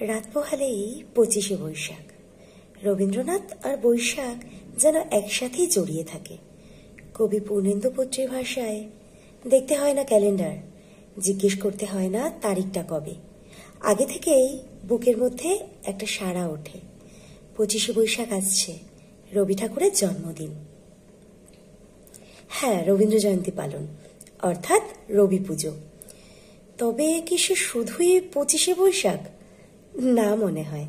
রাত পোহালেই 25শে বৈশাখ। রবীন্দ্রনাথ আর বৈশাখ যেন একসাথেই জড়িয়ে থাকে। কবি পূর্ণেন্দু পত্রের ভাষায় দেখতে হয় না ক্যালেন্ডার, জিজ্ঞেস করতে হয় না তারিখটা কবে, আগে থেকেই বুকের মধ্যে একটা সাড়া ওঠে। 25শে বৈশাখ আসছে, রবি ঠাকুরের জন্মদিন। হ্যাঁ, রবীন্দ্র জয়ন্তী পালন অর্থাৎ রবি পুজো। তবে কি সে শুধুই 25শে বৈশাখ? না, মনে হয়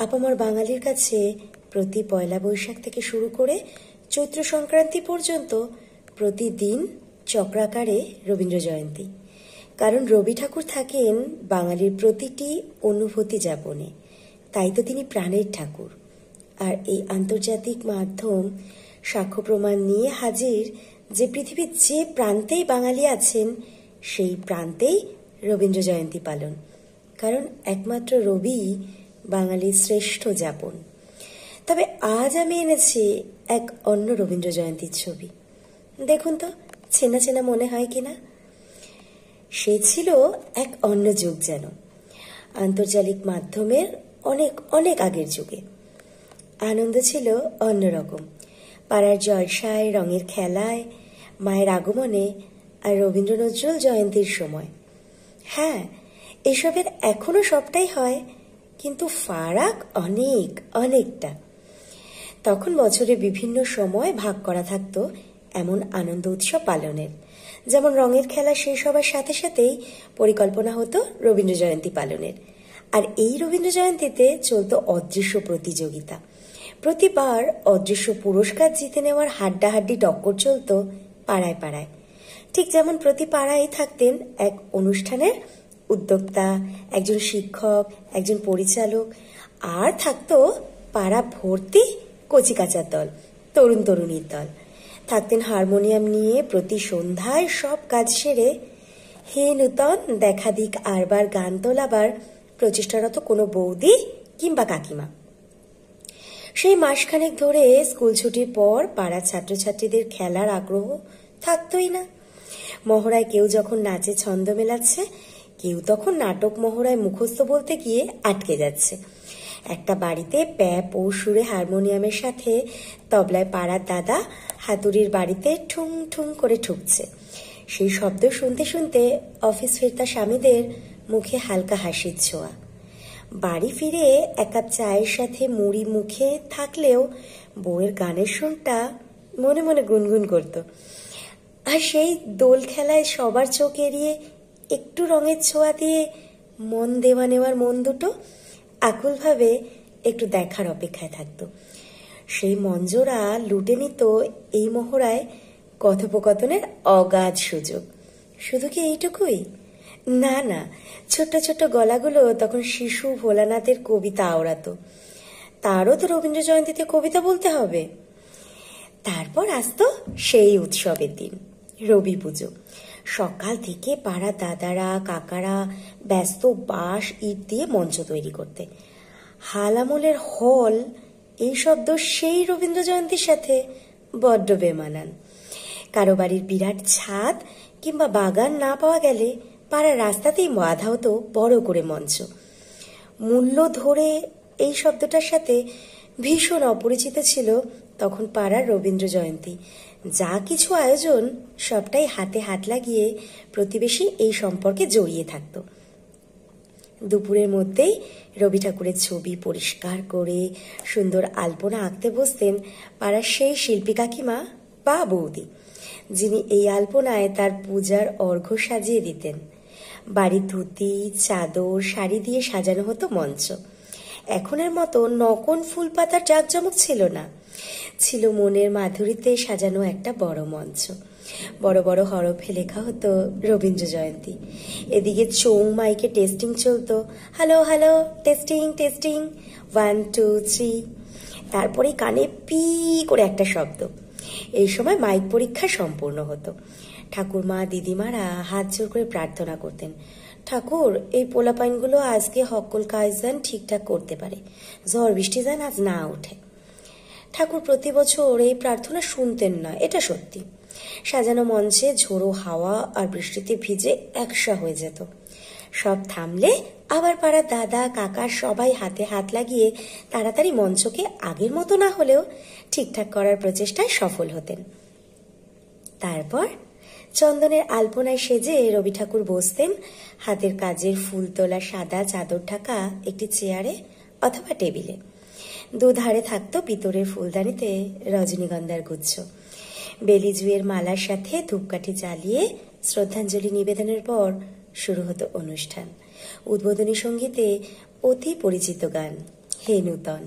আপামর বাঙালির কাছে প্রতি পয়লা বৈশাখ থেকে শুরু করে চৈত্র সংক্রান্তি পর্যন্ত প্রতিদিন চক্রাকারে রবীন্দ্র জয়ন্তী। কারণ রবি ঠাকুর থাকেন বাঙালির প্রতিটি অনুভূতি যাপনে, তাই তো তিনি প্রাণের ঠাকুর। আর এই আন্তর্জাতিক মাধ্যম সাক্ষ্য প্রমাণ নিয়ে হাজির যে পৃথিবীর যে প্রান্তেই বাঙালি আছেন সেই প্রান্তেই রবীন্দ্র জয়ন্তী পালন। কারণ একমাত্র রবি বাঙালির শ্রেষ্ঠ যাপন। তবে আজ আমি এনেছি এক অন্য রবীন্দ্র জয়ন্তীর ছবি। দেখুন তো, চেনা চেনা মনে হয় কিনা। সে ছিল এক অন্য যুগ, যেন আন্তর্জাতিক মাধ্যমের অনেক অনেক আগের যুগে। আনন্দ ছিল অন্যরকম। পাড়ার জলসায়, রঙের খেলায়, মায়ের আগমনে আর রবীন্দ্র নজরুল জয়ন্তীর সময়। হ্যাঁ, এসবের এখনো সবটাই হয়, কিন্তু ফারাক অনেক অনেকটা। তখন বছরে বিভিন্ন সময় ভাগ করা থাকতো এমন আনন্দ উৎসব পালনের। যেমন রঙের খেলা শেষ হবার সাথে সাথেই পরিকল্পনা হতো রবীন্দ্র জয়ন্তী পালনের। আর এই রবীন্দ্র জয়ন্তীতে চলতো অদৃশ্য প্রতিযোগিতা। প্রতিবার অদৃশ্য পুরস্কার জিতে নেওয়ার হাড্ডাহাড্ডি টক্কর চলতো পাড়ায় পাড়ায়। ঠিক যেমন প্রতি পাড়ায় থাকতেন এক অনুষ্ঠানের উদ্যোক্তা, একজন শিক্ষক, একজন পরিচালক, আর থাকতো পাড়া ভর্তি কচিকাচার দল, তরুণ তরুণীর দল। থাকতেন হারমোনিয়াম নিয়ে প্রতি সন্ধ্যায় সব কাজ সেরে হে নূতন দেখা দিক আরবার গান তোলাবার প্রচেষ্টারত কোনো বৌদি কিংবা কাকিমা। সেই মাসখানেক ধরে স্কুল ছুটির পর পাড়ার ছাত্রছাত্রীদের খেলার আগ্রহ থাকতই না। মহড়ায় কেউ যখন নাচে ছন্দ মেলাচ্ছে, কেউ তখন নাটক মহড়ায় মুখস্থ বলতে গিয়ে আটকে যাচ্ছে। একটা বাড়িতে প্যাপ ও সুরে হারমোনিয়ামের সাথে তবলায় পাড়ার দাদা হাতুড়ির বাড়িতে ঠুং ঠুং করে ঠুকছে। সেই শব্দ শুনতে শুনতে অফিস ফেরতা স্বামীদের মুখে হালকা হাসির ছোঁয়া। বাড়ি ফিরে এক কাপ চায়ের সাথে মুড়ি মুখে থাকলেও বউয়ের গানের সুরটা মনে মনে গুনগুন করত। আর সেই দোল খেলায় সবার চোখ এড়িয়ে একটু রঙের ছোঁয়া দিয়ে মন দেওয়া নেওয়ার মন দুটো আকুলভাবে একটু দেখার অপেক্ষায় থাকত। সেই মঞ্জরা লুটে নিত এই মহড়ায় কথোপকথনের অগাধ সুযোগ। শুধু কি এইটুকুই? না না, ছোট্ট ছোট্ট গলাগুলো তখন শিশু ভোলানাথের কবিতা আওড়াতো। তারও তো রবীন্দ্র জয়ন্তীতে কবিতা বলতে হবে। তারপর আসতো সেই উৎসবের দিন, রবি পুজো। সকাল থেকে পাড়া দাদারা কাকারা ব্যস্ত বাঁশ ইট দিয়ে মঞ্চ তৈরি করতে। হালামলের হল এই শব্দ সেই রবীন্দ্র জয়ন্তীর সাথে বড্ড বেমানান। কারো বাড়ির বিরাট ছাদ কিংবা বাগান না পাওয়া গেলে পাড়ার রাস্তাতেই বাঁধা হতো বড় করে মঞ্চ। মূল্য ধরে এই শব্দটার সাথে ভীষণ অপরিচিত ছিল তখন পাড়ার রবীন্দ্র জয়ন্তী। যা কিছু আয়োজন সবটাই হাতে হাত লাগিয়ে প্রতিবেশী এই সম্পর্কে জড়িয়ে থাকত। দুপুরের মধ্যেই রবি ঠাকুরের ছবি পরিষ্কার করে সুন্দর আলপনা আঁকতে বসতেন পাড়ার সেই শিল্পী কাকিমা বা বৌদি, যিনি এই আলপনায় তার পূজার অর্ঘ্য সাজিয়ে দিতেন। বাড়ির ধুতি চাদর শাড়ি দিয়ে সাজানো হতো মঞ্চ। এখনের মতো নকন ফুল পাতার জাঁকজমক ছিল না, ছিল মনের মাধুরীতে সাজানো একটা বড় মঞ্চ। বড় বড় হরফে লেখা হতো রবীন্দ্র জয়ন্তী। এদিকে চৌ মাইকে টেস্টিং চলতো, হ্যালো হ্যালো টেস্টিং টেস্টিং 1 2 3। তারপরে কানে পি করে একটা শব্দ। এই সময় মাইক পরীক্ষা সম্পূর্ণ হতো। ঠাকুরমা দিদিমারা হাত জোর করে প্রার্থনা করতেন, ঠাকুর এই পোলাপাইনগুলো আজকে হকল কাজ যেন ঠিকঠাক করতে পারে, ঝড় বৃষ্টি যেন আজ না ওঠে। ঠাকুর প্রতি বছর এই প্রার্থনা শুনতেন না, এটা সত্যি। সাজানো মঞ্চে ঝোড়ো হাওয়া আর বৃষ্টিতে ভিজে একসা হয়ে যেত। সব থামলে আবার পাড়ার দাদা কাকা সবাই হাতে হাত লাগিয়ে তাড়াতাড়ি মঞ্চকে আগের মতো না হলেও ঠিকঠাক করার প্রচেষ্টায় সফল হতেন। তারপর চন্দনের আলপনায় সেজে রবি ঠাকুর বসতেন হাতের কাজের ফুল তোলা সাদা চাদর ঢাকা একটি চেয়ারে অথবা টেবিলে। দুধারে থাকতো পিতলের ফুলদানিতে রজনীগন্ধার গুচ্ছ। বেলি জুঁয়ের মালার সাথে ধূপকাঠি জ্বালিয়ে শ্রদ্ধাঞ্জলি নিবেদনের পর শুরু হতো অনুষ্ঠান। উদ্বোধনী সঙ্গীতে অতি পরিচিত গান হে নূতন।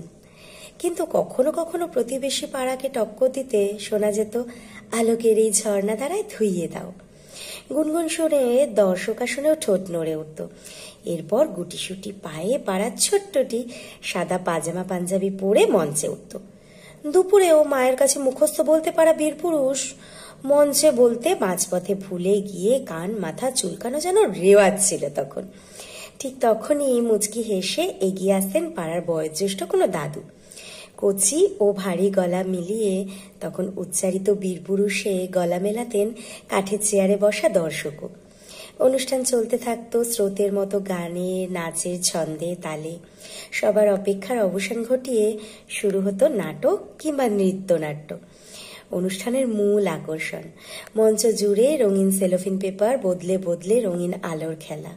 কিন্তু কখনো কখনো প্রতিবেশী পাড়াকে টক্কর দিতে শোনা যেত আলোকের এই ঝর্ণা দ্বারায় ধুইয়ে দাও। গুনগুন শুনে দর্শক আসনেও ঠোঁট নড়ে উঠত। এরপর গুটিসুটি পায়ে পাড়ার ছোট্টটি সাদা পাজামা পাঞ্জাবি পরে মঞ্চে উঠত। দুপুরেও মায়ের কাছে মুখস্থ বলতে পারা বীরপুরুষ মঞ্চে বলতে মাঝপথে ভুলে গিয়ে কান মাথা চুলকানো যেন রেওয়াজ ছিল তখন। ঠিক তখনই মুচকি হেসে এগিয়ে আসতেন পাড়ার বয়োজ্যেষ্ঠ কোনো দাদু। কচি ও ভারী গলা মিলিয়ে তখন উচ্চারিত বীরপুরুষে গলা মেলাতেন কাঠের চেয়ারে বসা দর্শকও। অনুষ্ঠান চলতে থাকতো স্রোতের মতো গানে নাচের ছন্দে তালে। সবার অপেক্ষার অবসান ঘটিয়ে শুরু হতো নাটক কিংবা নৃত্যনাট্য। অনুষ্ঠানের মূল আকর্ষণ মঞ্চ জুড়ে রঙিন সেলোফিন পেপার বদলে বদলে রঙিন আলোর খেলা।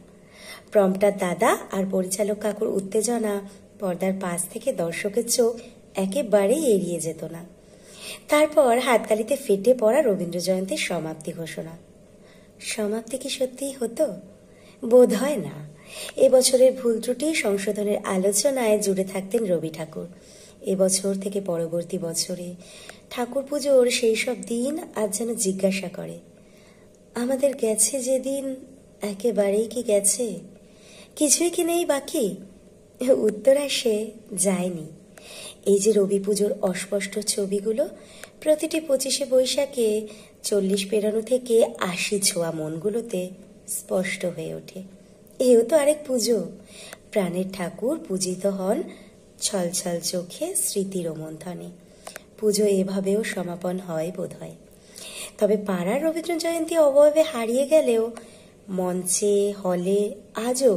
প্রম্পটার দাদা আর পরিচালক কাকুর উত্তেজনা পর্দার পাশ থেকে দর্শকের চোখ একেবারেই এড়িয়ে যেত না। তারপর হাততালিতে ফেটে পড়া রবীন্দ্র জয়ন্তীর সমাপ্তি ঘোষণা। সমাপ্তি কি সত্যিই হতো? বোধ হয় না। এবছরের ভুল ত্রুটি সংশোধনের আলোচনায় জুড়ে থাকতেন রবি ঠাকুর। এবছর থেকে পরবর্তী বছরে ঠাকুর পুজোর সেই সব দিন আজ যেন জিজ্ঞাসা করে, আমাদের গেছে যেদিন একেবারেই কি গেছে? কিছুই কি নেই বাকি? উত্তর আসে যায়নি। এই যে রবি পুজোর অস্পষ্ট ছবিগুলো প্রতিটি 25শে বৈশাখে 40 পেরানো থেকে 80 ছোঁয়া মনগুলোতে স্পষ্ট হয়ে ওঠে। এও তো আরেক পুজো। প্রাণের ঠাকুর পূজিত হন ছলছল চোখে স্মৃতির রোমন্থনে। পুজো এভাবেও সমাপন হয় বোধ হয়। তবে পাড়ার রবীন্দ্র জয়ন্তী অবয়বে হারিয়ে গেলেও মঞ্চে হলে আজও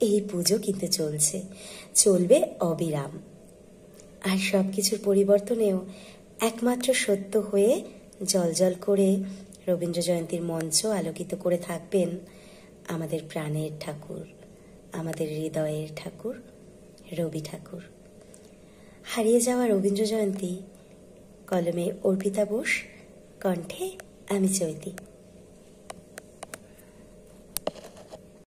এই পুজো কিন্তু চলছে, চলবে অবিরাম। আর সবকিছুর পরিবর্তনেও একমাত্র সত্য হয়ে জলজল করে রবীন্দ্র জয়ন্তীর মঞ্চ আলোকিত করে থাকবেন আমাদের প্রাণের ঠাকুর, আমাদের হৃদয়ের ঠাকুর রবি ঠাকুর। হারিয়ে যাওয়া রবীন্দ্র জয়ন্তী। কলমে অর্পিতা বোস, কণ্ঠে আমি চৈতি।